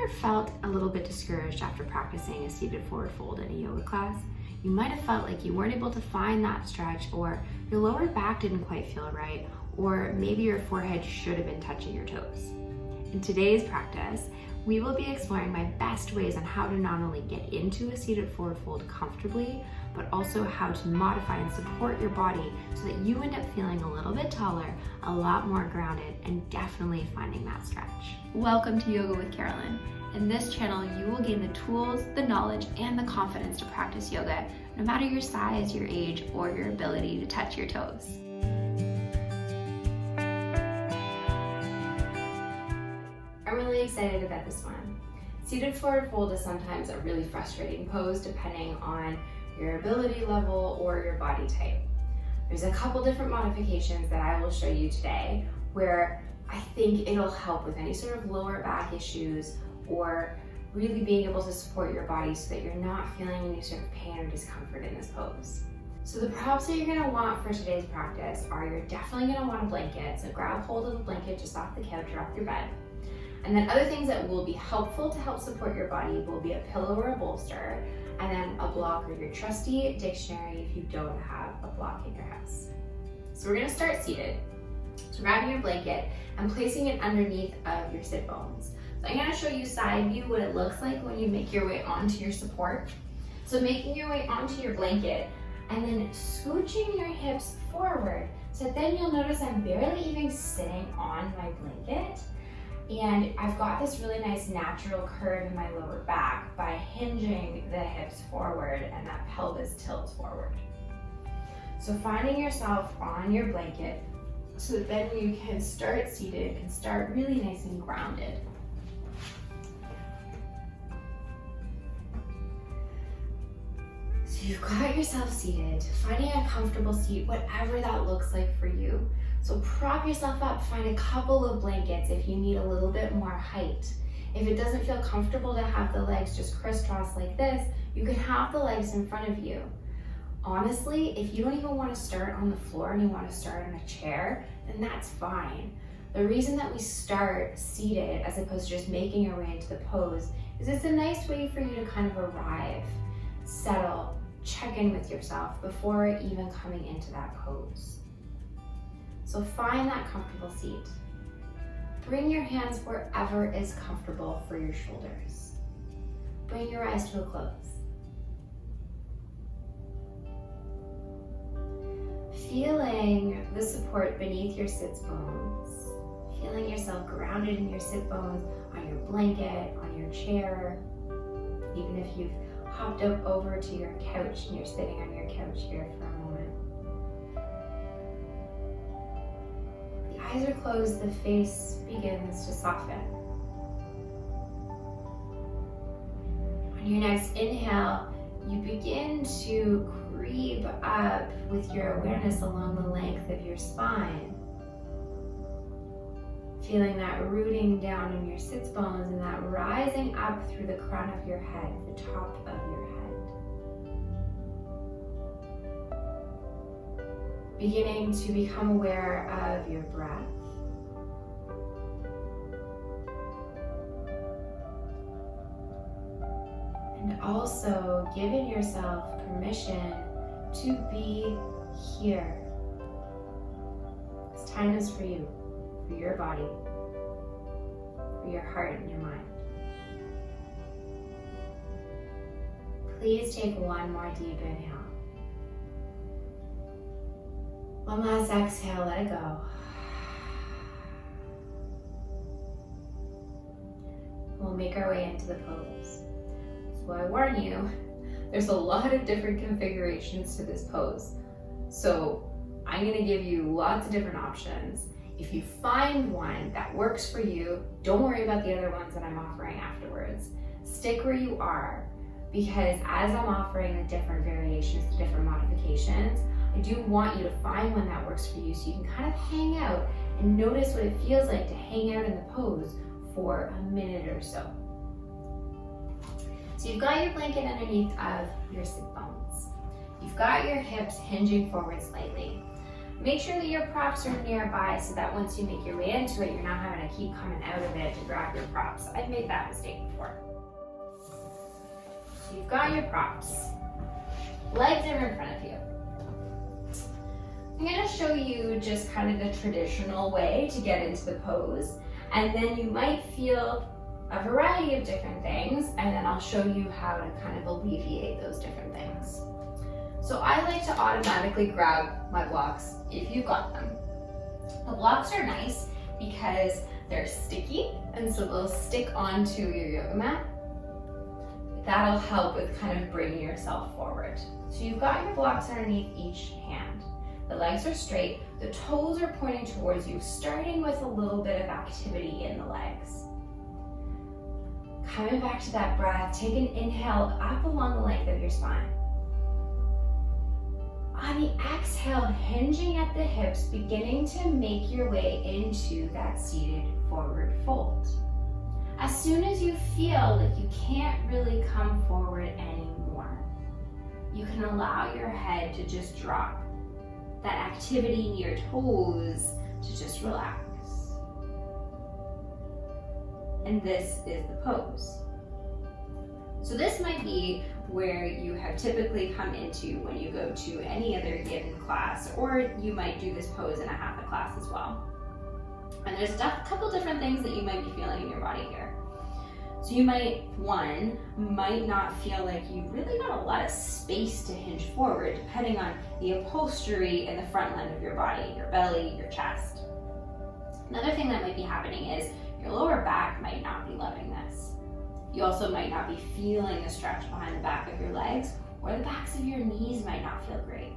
ever felt a little bit discouraged after practicing a seated forward fold in a yoga class? You might have felt like you weren't able to find that stretch, or your lower back didn't quite feel right, or maybe your forehead should have been touching your toes. In today's practice, we will be exploring my best ways on how to not only get into a seated forward fold comfortably, but also how to modify and support your body so that you end up feeling a little bit taller, a lot more grounded, and definitely finding that stretch. Welcome to Yoga with Carolynne. In this channel, you will gain the tools, the knowledge, and the confidence to practice yoga, no matter your size, your age, or your ability to touch your toes. I'm really excited about this one. Seated forward fold is sometimes a really frustrating pose depending on your ability level or your body type. There's a couple different modifications that I will show you today where I think it'll help with any sort of lower back issues or really being able to support your body so that you're not feeling any sort of pain or discomfort in this pose. So the props that you're gonna want for today's practice are you're definitely gonna want a blanket. So grab hold of the blanket just off the couch or off your bed. And then other things that will be helpful to help support your body will be a pillow or a bolster, and then a block or your trusty dictionary if you don't have a block in your house. So we're gonna start seated. So grabbing your blanket and placing it underneath of your sit bones. So I'm gonna show you side view what it looks like when you make your way onto your support. So making your way onto your blanket and then scooching your hips forward. So then you'll notice I'm barely even sitting on my blanket. And I've got this really nice natural curve in my lower back by hinging the hips forward and that pelvis tilts forward. So finding yourself on your blanket so that then you can start seated, can start really nice and grounded. So you've got yourself seated, finding a comfortable seat, whatever that looks like for you. So prop yourself up, find a couple of blankets if you need a little bit more height. If it doesn't feel comfortable to have the legs just crisscross like this, you can have the legs in front of you. Honestly, if you don't even want to start on the floor and you want to start on a chair, then that's fine. The reason that we start seated as opposed to just making your way into the pose is it's a nice way for you to kind of arrive, settle, check in with yourself before even coming into that pose. So find that comfortable seat. Bring your hands wherever is comfortable for your shoulders. Bring your eyes to a close. Feeling the support beneath your sits bones. Feeling yourself grounded in your sit bones, on your blanket, on your chair. Even if you've hopped up over to your couch and you're sitting on your couch here for a moment. Eyes are closed, the face begins to soften. On your next inhale, you begin to creep up with your awareness along the length of your spine. Feeling that rooting down in your sits bones and that rising up through the crown of your head, the top of your head. Beginning to become aware of your breath. And also giving yourself permission to be here. This time is for you, for your body, for your heart and your mind. Please take one more deep inhale. One last exhale, let it go. We'll make our way into the pose. So I warn you, there's a lot of different configurations to this pose. So I'm gonna give you lots of different options. If you find one that works for you, don't worry about the other ones that I'm offering afterwards. Stick where you are, because as I'm offering the different variations, the different modifications, I do want you to find one that works for you so you can kind of hang out and notice what it feels like to hang out in the pose for a minute or so. So you've got your blanket underneath of your sit bones. You've got your hips hinging forward slightly. Make sure that your props are nearby so that once you make your way into it, you're not having to keep coming out of it to grab your props. I've made that mistake before. So you've got your props. Legs are in front of you. I'm going to show you just kind of the traditional way to get into the pose, and then you might feel a variety of different things, and then I'll show you how to kind of alleviate those different things. So I like to automatically grab my blocks if you've got them. The blocks are nice because they're sticky, and so they'll stick onto your yoga mat. That'll help with kind of bringing yourself forward. So you've got your blocks underneath each hand. The legs are straight, the toes are pointing towards you, starting with a little bit of activity in the legs. Coming back to that breath, take an inhale up along the length of your spine. On the exhale, hinging at the hips, beginning to make your way into that seated forward fold. As soon as you feel like you can't really come forward anymore, you can allow your head to just drop. That activity in your toes to just relax. And this is the pose. So this might be where you have typically come into when you go to any other given class, or you might do this pose in a hatha class as well. And there's a couple different things that you might be feeling in your body here. So you might not feel like you really got a lot of space to hinge forward, depending on the upholstery in the front end of your body, your belly, your chest. Another thing that might be happening is your lower back might not be loving this. You also might not be feeling the stretch behind the back of your legs, or the backs of your knees might not feel great.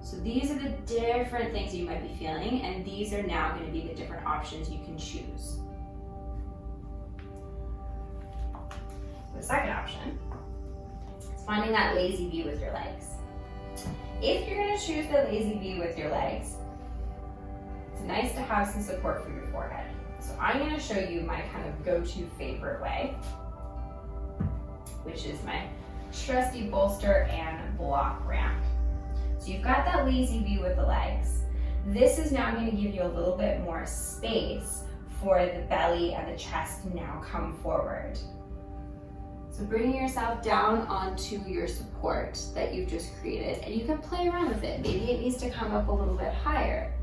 So these are the different things you might be feeling, and these are now going to be the different options you can choose. The second option is finding that lazy V with your legs. If you're going to choose the lazy V with your legs, it's nice to have some support for your forehead. So I'm going to show you my kind of go-to favorite way, which is my trusty bolster and block ramp. So you've got that lazy V with the legs. This is now going to give you a little bit more space for the belly and the chest to now come forward. So bringing yourself down onto your support that you've just created, and you can play around with it. Maybe it needs to come up a little bit higher.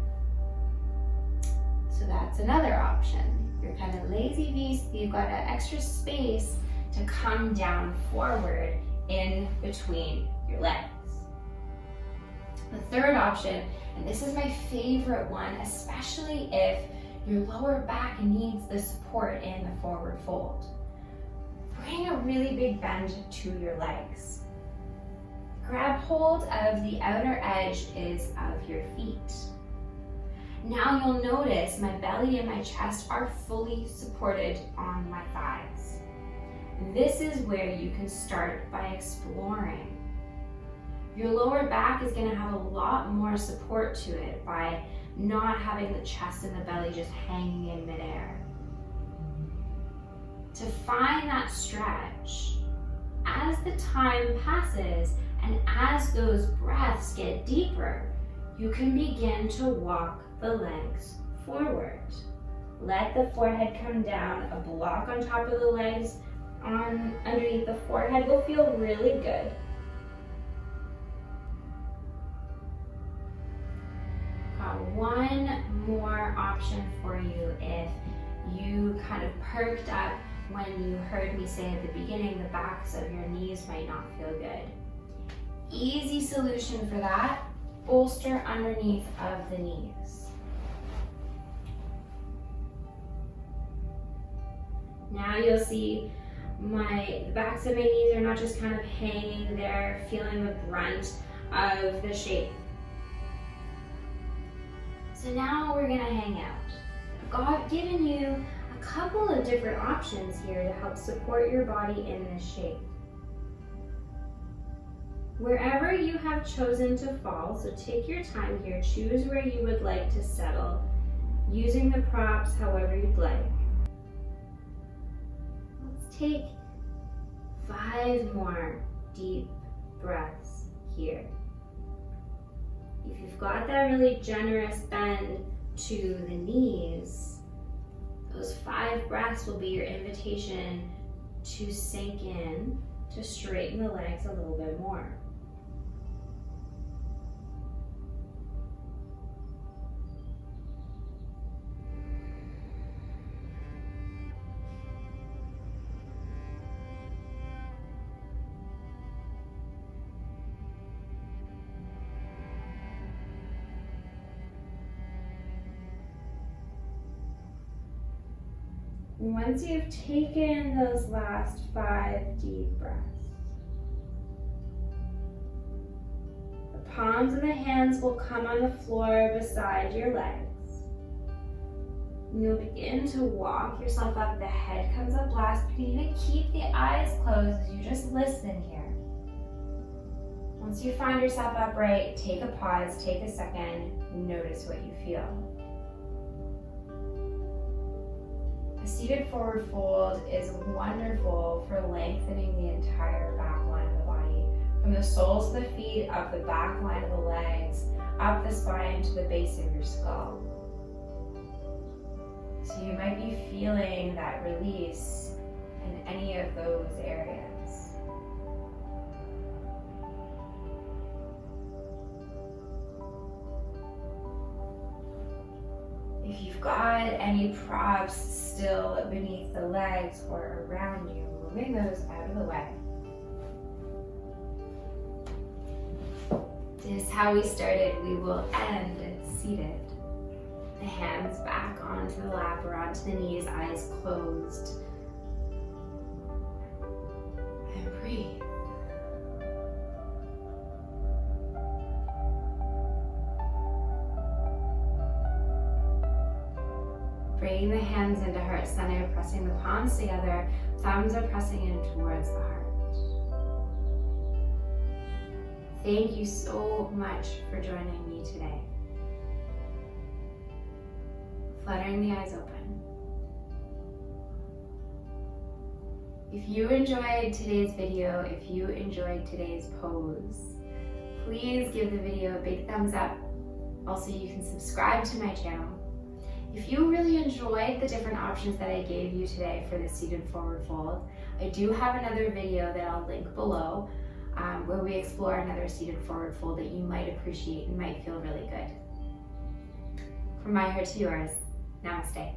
So that's another option. You're kind of lazy V, so you've got that extra space to come down forward in between your legs. The third option, and this is my favorite one, especially if your lower back needs the support in the forward fold. Bring a really big bend to your legs. Grab hold of the outer edges of your feet. Now you'll notice my belly and my chest are fully supported on my thighs. This is where you can start by exploring. Your lower back is going to have a lot more support to it by not having the chest and the belly just hanging in midair. To find that stretch, as the time passes and as those breaths get deeper, you can begin to walk the legs forward. Let the forehead come down, a block on top of the legs, underneath the forehead will feel really good. Got one more option for you if you kind of perked up when you heard me say at the beginning the backs of your knees might not feel good. Easy solution for that, bolster underneath of the knees. Now you'll see the backs of my knees are not just kind of hanging there, feeling the brunt of the shape. So now we're gonna hang out. I've given you a couple of different options here to help support your body in this shape. Wherever you have chosen to fall, so take your time here, choose where you would like to settle, using the props however you'd like. Let's take 5 more deep breaths here. If you've got that really generous bend to the knees, those 5 breaths will be your invitation to sink in, to straighten the legs a little bit more. Once you've taken those last 5 deep breaths, the palms of the hands will come on the floor beside your legs. You'll begin to walk yourself up. The head comes up last, but you need to keep the eyes closed as you just listen here. Once you find yourself upright, take a pause, take a second, notice what you feel. A seated forward fold is wonderful for lengthening the entire back line of the body, from the soles of the feet, up the back line of the legs, up the spine to the base of your skull. So you might be feeling that release in any of those areas. If you've got any props still beneath the legs or around you, moving those out of the way. This is how we started. We will end seated. The hands back onto the lap or onto the knees, eyes closed. And breathe. Bringing the hands into heart center, pressing the palms together, thumbs are pressing in towards the heart. Thank you so much for joining me today. Fluttering the eyes open. If you enjoyed today's video, if you enjoyed today's pose, please give the video a big thumbs up. Also, you can subscribe to my channel. If you really enjoyed the different options that I gave you today for the seated forward fold, I do have another video that I'll link below where we explore another seated forward fold that you might appreciate and might feel really good. From my heart to yours, namaste.